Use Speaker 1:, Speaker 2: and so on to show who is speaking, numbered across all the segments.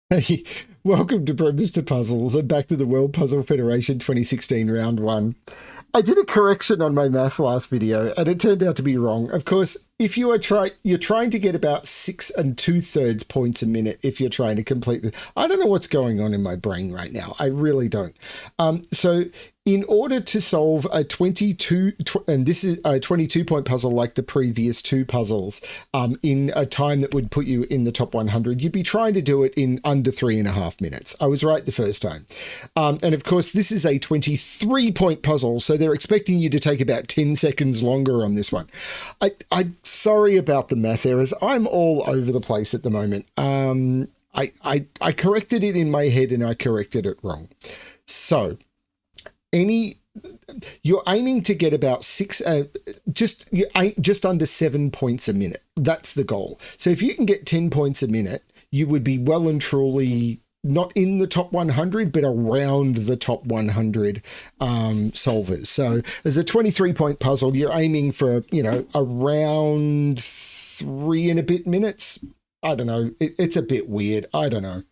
Speaker 1: Hey, welcome to BremSter Puzzles and back to the World Puzzle Federation 2016 round one. I did a correction on my math last video and it turned out to be wrong. Of course, if you're trying to get about 6 2/3 points a minute if you're trying to complete the. I don't know what's going on in my brain right now. I really don't. So in order to solve a 22, and this is a 22-point puzzle like the previous two puzzles, in a time that would put you in the top 100, you'd be trying to do it in under 3.5 minutes. I was right the first time. And of course, this is a 23-point puzzle, so they're expecting you to take about 10 seconds longer on this one. I'm sorry about the math errors. I'm all over the place at the moment. I corrected it in my head and I corrected it wrong. So you're aiming to get about just under 7 points a minute. That's the goal. So if you can get 10 points a minute, you would be well and truly not in the top 100, but around the top 100 solvers. So as a 23-point puzzle, you're aiming for, around 3 and a bit minutes. I don't know. It's a bit weird. I don't know.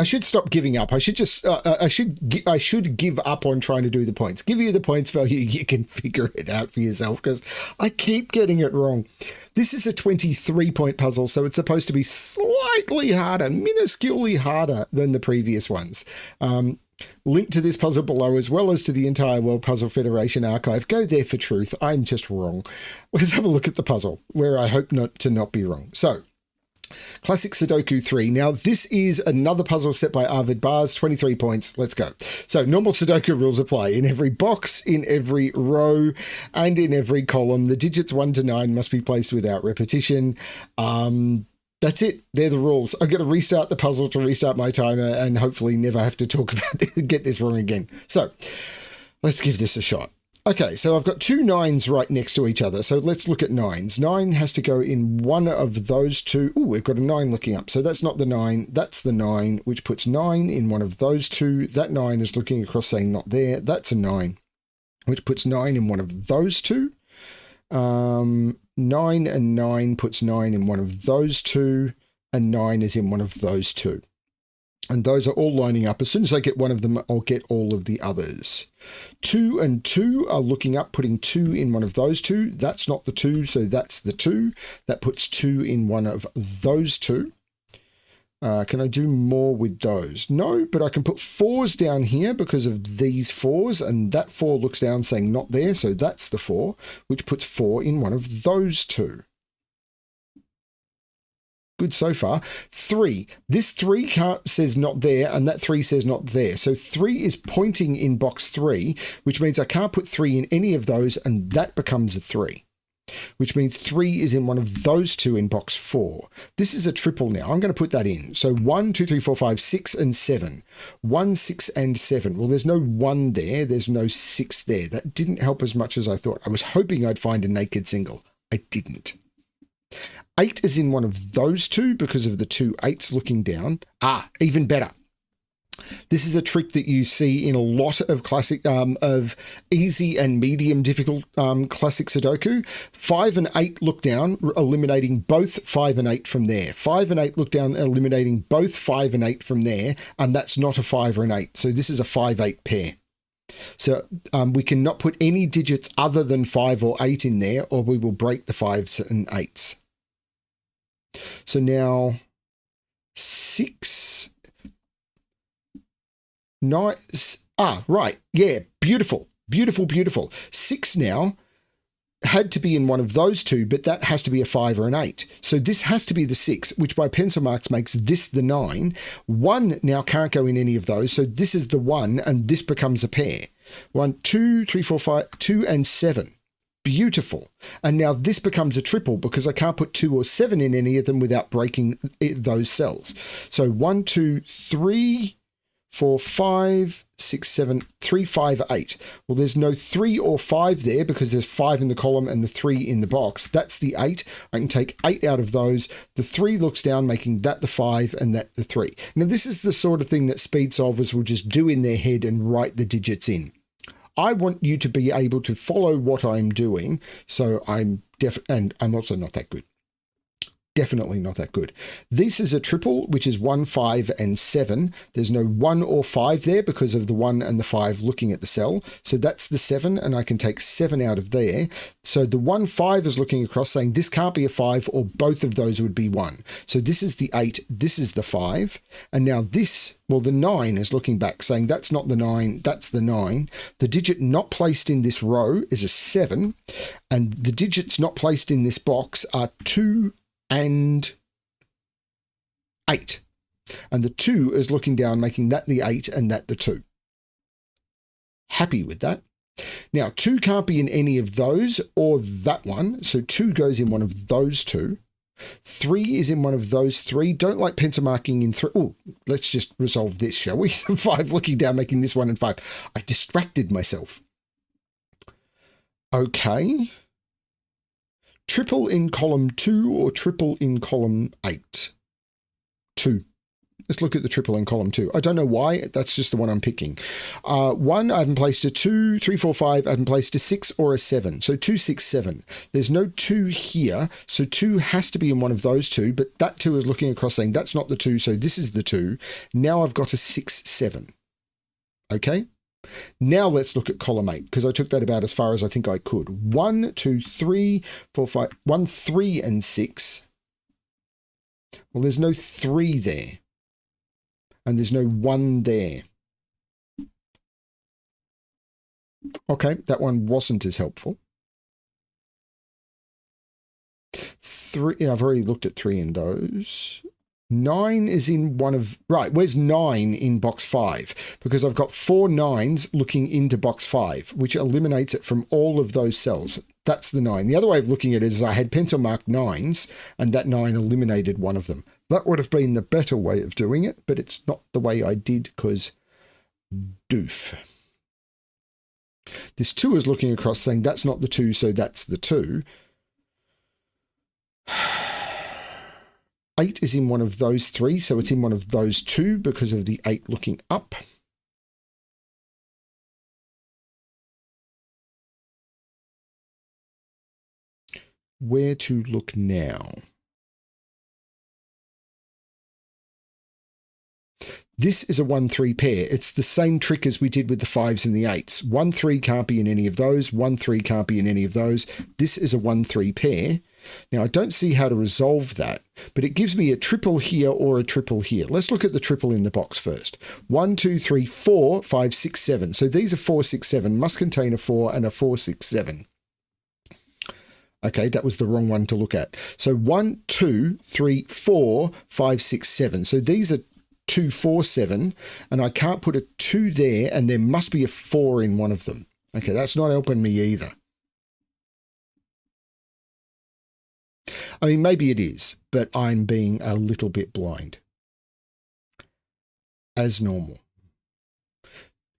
Speaker 1: I should stop giving up. I should just, I should give up on trying to do the points. Give you the points value. You can figure it out for yourself because I keep getting it wrong. This is a 23-point puzzle, so it's supposed to be slightly harder, minusculely harder than the previous ones. Link to this puzzle below, as well as to the entire World Puzzle Federation archive. Go there for truth. I'm just wrong. Let's have a look at the puzzle, where I hope not be wrong. So, Classic Sudoku 3. Now, this is another puzzle set by Arvid Bars, 23 points. Let's go. So, normal Sudoku rules apply. In every box, in every row, and in every column, the digits 1 to 9 must be placed without repetition. That's it. They're the rules. I've got to restart the puzzle to restart my timer and hopefully never have to talk about it, get this wrong again. So, let's give this a shot. Okay, so I've got two 9s right next to each other. So let's look at 9s. 9 has to go in one of those two. Oh, we've got a 9 looking up. So that's not the 9. That's the 9, which puts 9 in one of those two. That 9 is looking across saying not there. That's a 9, which puts 9 in one of those two. 9 and 9 puts 9 in one of those two. And 9 is in one of those two. And those are all lining up. As soon as I get one of them, I'll get all of the others. 2 and 2 are looking up, putting 2 in one of those two. That's not the 2, so that's the 2. That puts 2 in one of those two. Can I do more with those? No, but I can put 4s down here because of these 4s, and that 4 looks down saying not there, so that's the 4, which puts 4 in one of those two. Good so far. 3. This 3 says not there, and that 3 says not there. So 3 is pointing in box 3, which means I can't put 3 in any of those, and that becomes a 3, which means 3 is in one of those two in box 4. This is a triple now. I'm going to put that in. So 1, 2, 3, 4, 5, 6, and 7. 1, 6, and 7. Well, there's no 1 there. There's no 6 there. That didn't help as much as I thought. I was hoping I'd find a naked single. I didn't. 8 is in one of those two because of the two 8s looking down. Even better. This is a trick that you see in a lot of classic, of easy and medium difficult classic Sudoku. 5 and 8 look down, eliminating both 5 and 8 from there. 5 and 8 look down, eliminating both 5 and 8 from there, and that's not a 5 or an 8. So this is a 5-8 pair. So we cannot put any digits other than 5 or 8 in there, or we will break the 5s and 8s. So now 6, 9, right. Yeah, beautiful, beautiful, beautiful. 6 now had to be in one of those two, but that has to be a 5 or an 8. So this has to be the 6, which by pencil marks makes this the 9. 1 now can't go in any of those. So this is the 1, and this becomes a pair. 1, 2, 3, 4, 5, 2 and 7. Beautiful. And now this becomes a triple because I can't put 2 or 7 in any of them without breaking those cells. So 1, 2, 3, 4, 5, 6, 7, 3, 5, 8. Well, there's no 3 or 5 there because there's 5 in the column and the 3 in the box. That's the 8. I can take 8 out of those. The 3 looks down, making that the 5 and that the 3. Now, this is the sort of thing that speed solvers will just do in their head and write the digits in. I want you to be able to follow what I'm doing. So and I'm also not that good. definitely not that good. This is a triple, which is 1, 5, and 7. There's no 1 or 5 there because of the 1 and the 5 looking at the cell. So that's the 7, and I can take 7 out of there. So the 1, 5 is looking across saying this can't be a 5, or both of those would be 1. So this is the 8, this is the 5. And now this, well, the 9 is looking back saying that's not the 9, that's the 9. The digit not placed in this row is a 7. And the digits not placed in this box are 2 and 8. And the 2 is looking down, making that the 8 and that the 2. Happy with that. Now, 2 can't be in any of those or that one. So 2 goes in one of those 2. 3 is in one of those 3. Don't like pencil marking in 3. Oh, let's just resolve this, shall we? 5 looking down, making this 1 and 5. I distracted myself. Okay. Triple in column 2 or triple in column 8? 2. Let's look at the triple in column 2. I don't know why. That's just the one I'm picking. 1, I haven't placed a 2. 3, 4, 5, I haven't placed a 6 or a 7. So 2, 6, 7. There's no 2 here. So 2 has to be in one of those 2. But that 2 is looking across saying that's not the 2. So this is the 2. Now I've got a 6, 7. Okay. Now let's look at column 8, because I took that about as far as I think I could. 1, 2, 3, 4, 5, 1, 3, and 6. Well, there's no 3 there. And there's no 1 there. Okay, that one wasn't as helpful. 3, I've already looked at 3 in those. 9 is in one of, right, where's 9 in box 5? Because I've got 4 9s looking into box 5, which eliminates it from all of those cells. That's the 9. The other way of looking at it is I had pencil marked 9s, and that 9 eliminated one of them. That would have been the better way of doing it, but it's not the way I did, because doof. This 2 is looking across saying that's not the 2, so that's the 2. 8 is in one of those 3, so it's in one of those 2 because of the 8 looking up. Where to look now? This is a 1-3 pair. It's the same trick as we did with the 5s and the 8s. 1-3 can't be in any of those. 1-3 can't be in any of those. This is a 1-3 pair. Now, I don't see how to resolve that, but it gives me a triple here or a triple here. Let's look at the triple in the box first. 1, 2, 3, 4, 5, 6, 7. So these are 4, 6, 7. Must contain a 4 and a 4, 6, 7. Okay, that was the wrong one to look at. So 1, 2, 3, 4, 5, 6, 7. So these are 2, 4, 7, and I can't put a 2 there, and there must be a 4 in one of them. Okay, that's not helping me either. I mean, maybe it is, but I'm being a little bit blind. As normal.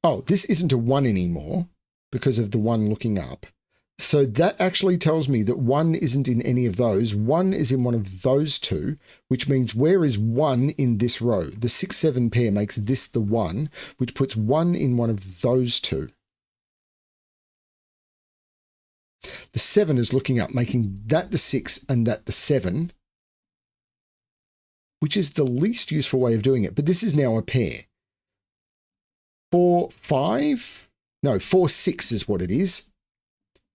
Speaker 1: Oh, this isn't a 1 anymore because of the 1 looking up. So that actually tells me that 1 isn't in any of those. 1 is in one of those 2, which means where is 1 in this row? The 6, 7 pair makes this the 1, which puts 1 in one of those 2. The 7 is looking up, making that the 6 and that the 7, which is the least useful way of doing it. But this is now a pair. 4, 5? No, 4, 6 is what it is.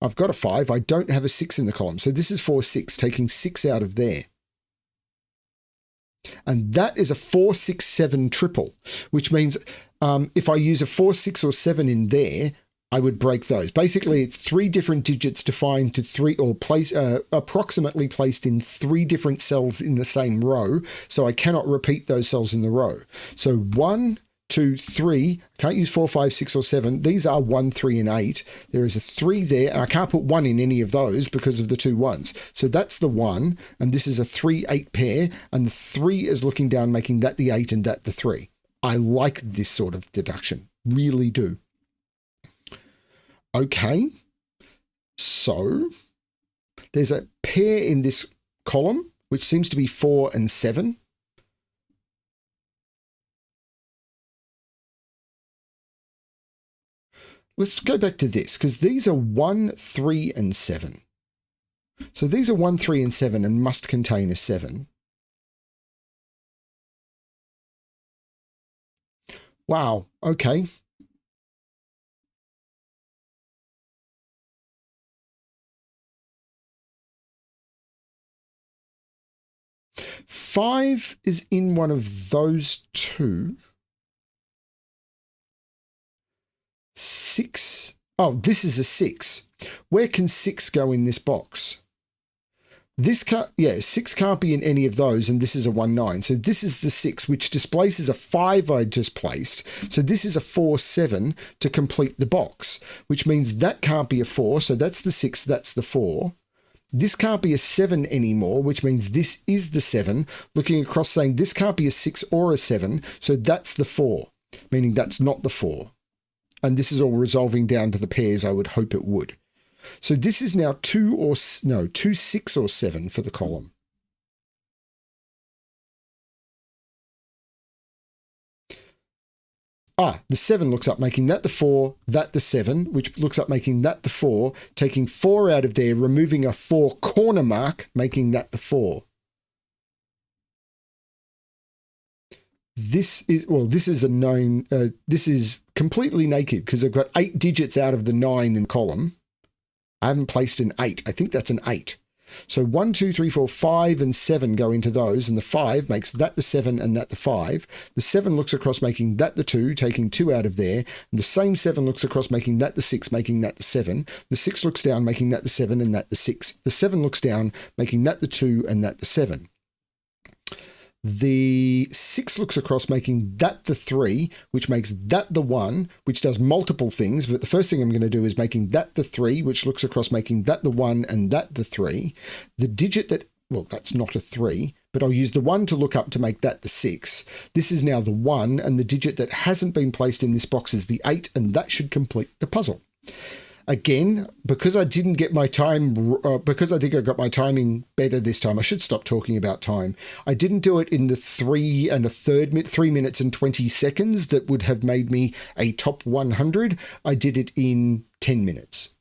Speaker 1: I've got a 5. I don't have a 6 in the column. So this is 4, 6, taking 6 out of there. And that is a 4, 6, 7 triple, which means if I use a 4, 6, or 7 in there, I would break those. Basically, it's 3 different digits defined to 3 or place approximately placed in 3 different cells in the same row. So I cannot repeat those cells in the row. So 1, 2, 3, can't use 4, 5, 6, or 7. These are 1, 3, and 8. There is a 3 there, and I can't put 1 in any of those because of the 2 1s. So that's the 1, and this is a 3, 8 pair, and the 3 is looking down, making that the 8 and that the 3. I like this sort of deduction, really do. Okay, so there's a pair in this column, which seems to be 4 and 7. Let's go back to this, because these are 1, 3, and 7. So these are 1, 3, and 7 and must contain a 7. Wow, okay. Five is in one of those two. 6. Oh, this is a 6. Where can 6 go in this box? This can't, 6 can't be in any of those, and this is a 1, 9. So this is the 6, which displaces a 5 I just placed. So this is a 4, 7 to complete the box, which means that can't be a 4. So that's the 6, that's the 4. This can't be a 7 anymore, which means this is the 7. Looking across saying this can't be a 6 or a 7. So that's the 4, meaning that's not the 4. And this is all resolving down to the pairs I would hope it would. So this is now 2, 6 or 7 for the column. The 7 looks up, making that the 4, that the 7, which looks up, making that the 4, taking 4 out of there, removing a 4 corner mark, making that the 4. This is a 9. This is completely naked because I've got 8 digits out of the 9 in column. I haven't placed an 8. I think that's an 8. So 1, 2, 3, 4, 5, and 7 go into those, and the 5 makes that the 7 and that the 5. The 7 looks across, making that the 2, taking 2 out of there, and the same 7 looks across, making that the 6, making that the 7. The 6 looks down, making that the 7 and that the 6. The 7 looks down, making that the 2 and that the 7. The 6 looks across, making that the 3, which makes that the 1, which does multiple things. But the first thing I'm going to do is making that the 3, which looks across, making that the 1 and that the 3. The digit that, well, that's not a 3, but I'll use the 1 to look up to make that the 6. This is now the 1, and the digit that hasn't been placed in this box is the 8, and that should complete the puzzle. Again, because I didn't get my time, because I think I got my timing better this time, I should stop talking about time. I didn't do it in the 3 minutes and 20 seconds that would have made me a top 100. I did it in 10 minutes,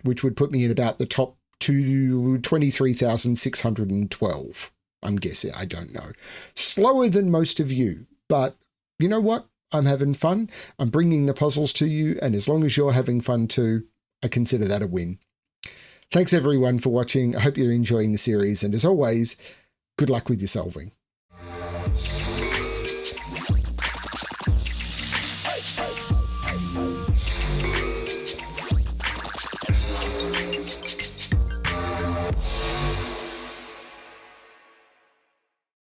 Speaker 1: which would put me in about the top 23,612. I'm guessing, I don't know. Slower than most of you, but you know what? I'm having fun. I'm bringing the puzzles to you, and as long as you're having fun too, I consider that a win. Thanks everyone for watching. I hope you're enjoying the series, and as always, good luck with your solving.